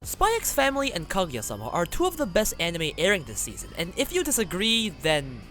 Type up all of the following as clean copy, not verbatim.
Spy X Family and Kaguya-sama are two of the best anime airing this season, and if you disagree, then,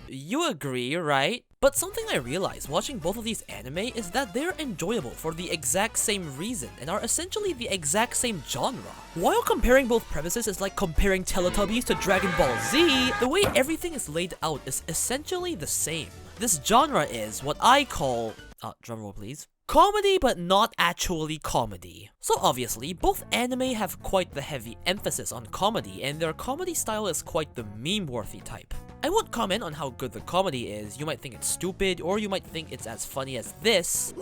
you agree, right? But something I realized watching both of these anime is that they're enjoyable for the exact same reason and are essentially the exact same genre. While comparing both premises is like comparing Teletubbies to Dragon Ball Z, the way everything is laid out is essentially the same. This genre is what I call, drumroll please, comedy but not actually comedy. So obviously, both anime have quite the heavy emphasis on comedy, and their comedy style is quite the meme-worthy type. I won't comment on how good the comedy is. You might think it's stupid, or you might think it's as funny as this.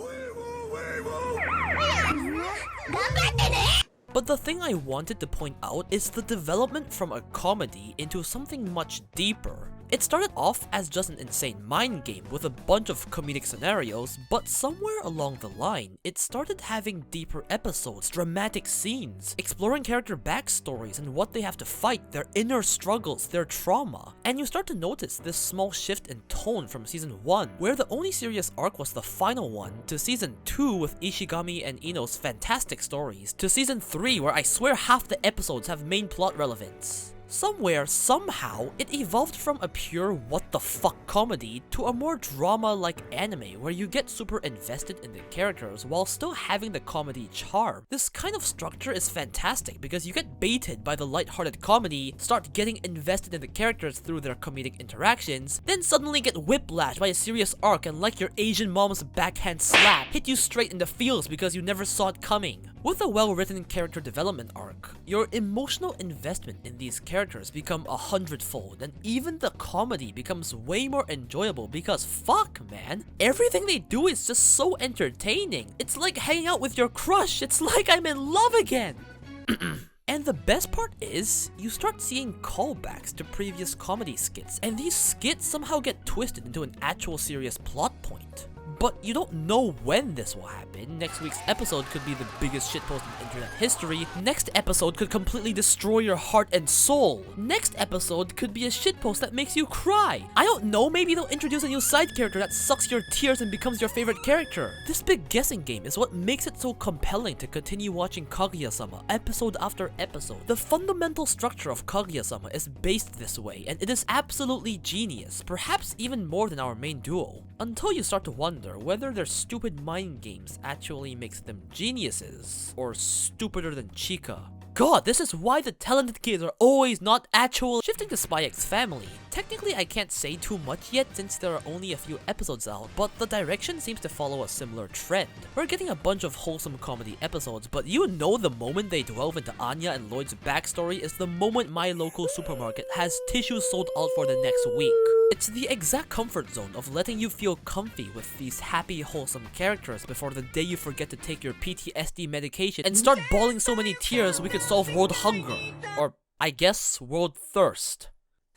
But the thing I wanted to point out is the development from a comedy into something much deeper. It started off as just an insane mind game with a bunch of comedic scenarios, but somewhere along the line, it started having deeper episodes, dramatic scenes, exploring character backstories and what they have to fight, their inner struggles, their trauma. And you start to notice this small shift in tone from season 1, where the only serious arc was the final one, to season 2 with Ishigami and Ino's fantastic stories, to season 3 where I swear half the episodes have main plot relevance. Somewhere, somehow, it evolved from a pure what the fuck comedy to a more drama-like anime where you get super invested in the characters while still having the comedy charm. This kind of structure is fantastic because you get baited by the lighthearted comedy, start getting invested in the characters through their comedic interactions, then suddenly get whiplashed by a serious arc and like your Asian mom's backhand slap, hit you straight in the feels because you never saw it coming. With a well-written character development arc, your emotional investment in these characters become 100-fold, and even the comedy becomes way more enjoyable because fuck man, everything they do is just so entertaining. It's like hanging out with your crush, it's like I'm in love again! And the best part is, you start seeing callbacks to previous comedy skits, and these skits somehow get twisted into an actual serious plot point. But you don't know when this will happen. Next week's episode could be the biggest shitpost in internet history. Next episode could completely destroy your heart and soul. Next episode could be a shitpost that makes you cry. I don't know, maybe they'll introduce a new side character that sucks your tears and becomes your favorite character. This big guessing game is what makes it so compelling to continue watching Kaguya-sama episode after episode. The fundamental structure of Kaguya-sama is based this way, and it is absolutely genius, perhaps even more than our main duo. Until you start to wonder whether their stupid mind games actually makes them geniuses, or stupider than Chika. God, this is why the talented kids are always not actual. Shifting to Spy X Family, technically I can't say too much yet since there are only a few episodes out, but the direction seems to follow a similar trend. We're getting a bunch of wholesome comedy episodes, but you know the moment they delve into Anya and Lloyd's backstory is the moment my local supermarket has tissues sold out for the next week. It's the exact comfort zone of letting you feel comfy with these happy, wholesome characters before the day you forget to take your PTSD medication and start bawling so many tears we could solve world hunger. Or, I guess, world thirst.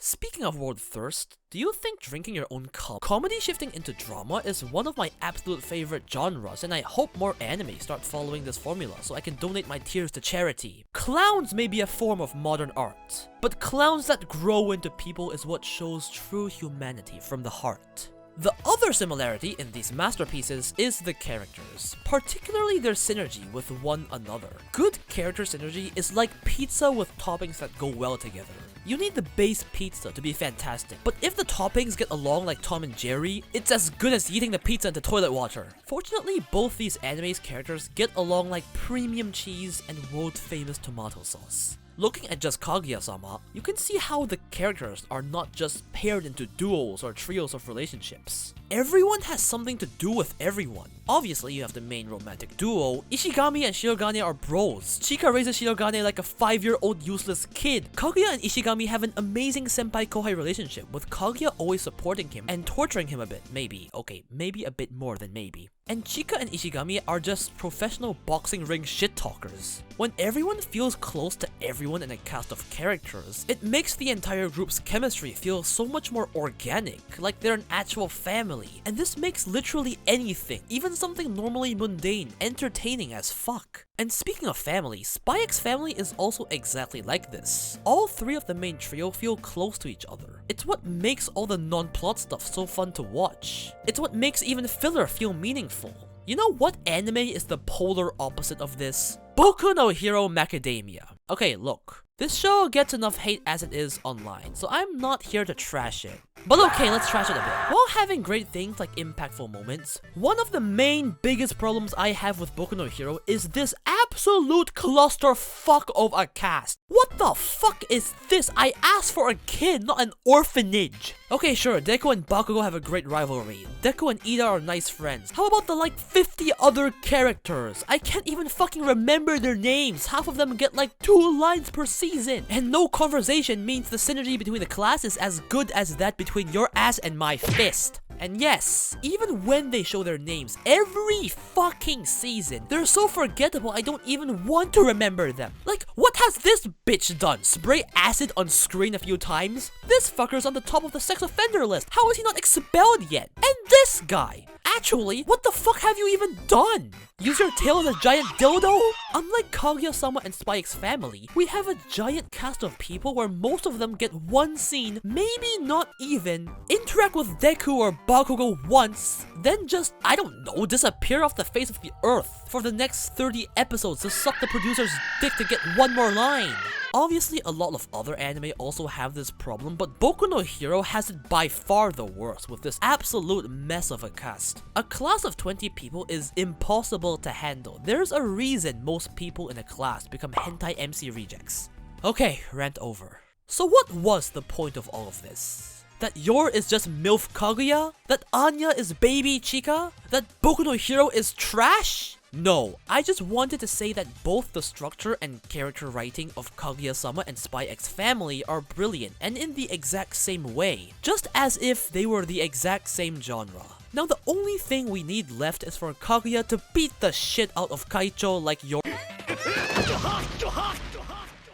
Speaking of world thirst, do you think drinking your own cup? Comedy shifting into drama is one of my absolute favorite genres, and I hope more anime start following this formula so I can donate my tears to charity. Clowns may be a form of modern art, but clowns that grow into people is what shows true humanity from the heart. The other similarity in these masterpieces is the characters, particularly their synergy with one another. Good character synergy is like pizza with toppings that go well together. You need the base pizza to be fantastic, but if the toppings get along like Tom and Jerry, it's as good as eating the pizza into toilet water. Fortunately, both these anime's characters get along like premium cheese and world-famous tomato sauce. Looking at just Kaguya-sama, you can see how the characters are not just paired into duos or trios of relationships. Everyone has something to do with everyone. Obviously, you have the main romantic duo. Ishigami and Shirogane are bros. Chika raises Shirogane like a 5-year-old useless kid. Kaguya and Ishigami have an amazing senpai-kohai relationship, with Kaguya always supporting him and torturing him a bit, maybe. Okay, maybe a bit more than maybe. And Chika and Ishigami are just professional boxing ring shit talkers. When everyone feels close to everyone in a cast of characters, it makes the entire group's chemistry feel so much more organic, like they're an actual family. And this makes literally anything, even something normally mundane, entertaining as fuck. And speaking of family, Spy X Family is also exactly like this. All three of the main trio feel close to each other. It's what makes all the non-plot stuff so fun to watch. It's what makes even filler feel meaningful. You know what anime is the polar opposite of this? Boku no Hero Macadamia. Okay, look. This show gets enough hate as it is online, so I'm not here to trash it. But okay, let's trash it a bit. While having great things like impactful moments, one of the main biggest problems I have with Boku no Hero is this absolute clusterfuck of a cast. What the fuck is this? I asked for a kid, not an orphanage. Okay, sure, Deku and Bakugo have a great rivalry. Deku and Ida are nice friends. How about the like 50 other characters? I can't even fucking remember their names. Half of them get like 2 lines per season. And no conversation means the synergy between the class is as good as that between your ass and my fist. And yes, even when they show their names every fucking season, they're so forgettable I don't even want to remember them. Like, what has this bitch done? Spray acid on screen a few times? This fucker's on the top of the sex offender list. How is he not expelled yet? And this guy. Actually, what the fuck have you even done? Use your tail as a giant dildo? Unlike Kaguya-sama and Spy X Family, we have a giant cast of people where most of them get one scene, maybe not even, interact with Deku or Bakugo once, then just, I don't know, disappear off the face of the earth for the next 30 episodes to suck the producer's dick to get one more line. Obviously, a lot of other anime also have this problem, but Boku no Hero has it by far the worst with this absolute mess of a cast. A class of 20 people is impossible to handle. There's a reason most people in a class become hentai MC rejects. Okay, rant over. So what was the point of all of this? That Yor is just MILF Kaguya? That Anya is baby Chika? That Boku no Hero is trash? No, I just wanted to say that both the structure and character writing of Kaguya-sama and Spy X Family are brilliant and in the exact same way, just as if they were the exact same genre. Now the only thing we need left is for Kaguya to beat the shit out of Kaicho like Yor.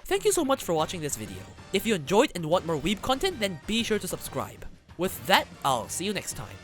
Thank you so much for watching this video. If you enjoyed and want more weeb content, then be sure to subscribe. With that, I'll see you next time.